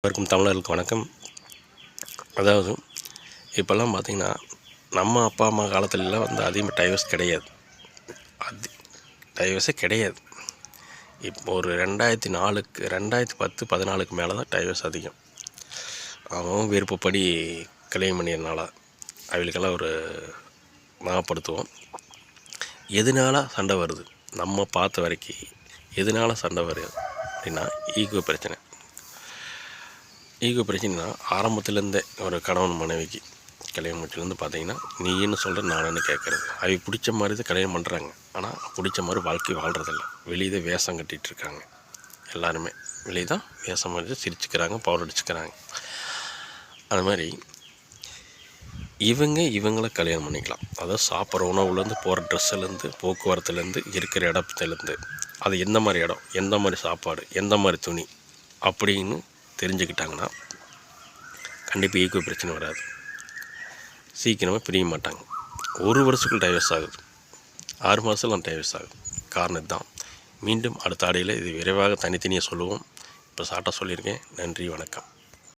இருக்கும் தமிழர்களுக்கு வணக்கம். அதாவது இப்போல்லாம் பார்த்திங்கன்னா நம்ம அப்பா அம்மா காலத்துலலாம் அதிகமாக டைவர்ஸ் கிடையாது. டைவர்ஸே கிடையாது. இப்போ ஒரு 2010 14 மேலே தான் டைவர்ஸ் அதிகம். அவன் விருப்பப்படி கல்யாணம் பண்ணியதுனால அவங்களுக்கெல்லாம் ஒரு ஞாபகப்படுத்துவோம். எதனால சண்டை வருது, நம்ம பார்த்த வரைக்கும் எதனால சண்டை வருது அப்படின்னா ஈகோ பிரச்சனை. பிரச்சனைனா ஆரம்பத்துலேருந்தே ஒரு கணவன் மனைவிக்கு கல்யாணம் முடிச்சுலேருந்து பார்த்தீங்கன்னா நீன்னு சொல்கிற நானுன்னு கேட்குறது. அவங்க பிடிச்ச மாதிரி தான் கல்யாணம் பண்ணுறாங்க, ஆனால் பிடிச்ச மாதிரி வாழ்க்கை வாழ்கிறதில்ல. வெளியே வேஷம் கட்டிகிட்ருக்காங்க. எல்லாருமே வெளியே தான் வேஷம் மாதிரி சிரிச்சுக்கிறாங்க, பவர் அடிச்சுக்கிறாங்க. அது மாதிரி இவங்கள கல்யாணம் பண்ணிக்கலாம். அதாவது சாப்பிட்ற உணவுலேருந்து, போகிற ட்ரெஸ்ஸுலேருந்து, போக்குவரத்துலேருந்து, இருக்கிற இடத்துலேருந்து, அது எந்த மாதிரி இடம், எந்த மாதிரி சாப்பாடு, எந்த மாதிரி துணி அப்படின்னு தெரிஞ்சுக்கிட்டாங்கன்னா கண்டிப்பாக ஈகோ பிரச்சனை வராது. சீக்கிரமாக பிரிய மாட்டாங்க. 1 வருஷத்துக்குள்ள டைவர்ஸ் ஆகுது, 6 மாதத்துலாம் டைவர்ஸ் ஆகுது. காரணம் இதுதான். மீண்டும் அடுத்த ஆடியில் இது விரைவாக தனித்தனியாக சொல்லுவோம். இப்போ ஷார்ட்டாக சொல்லியிருக்கேன். நன்றி, வணக்கம்.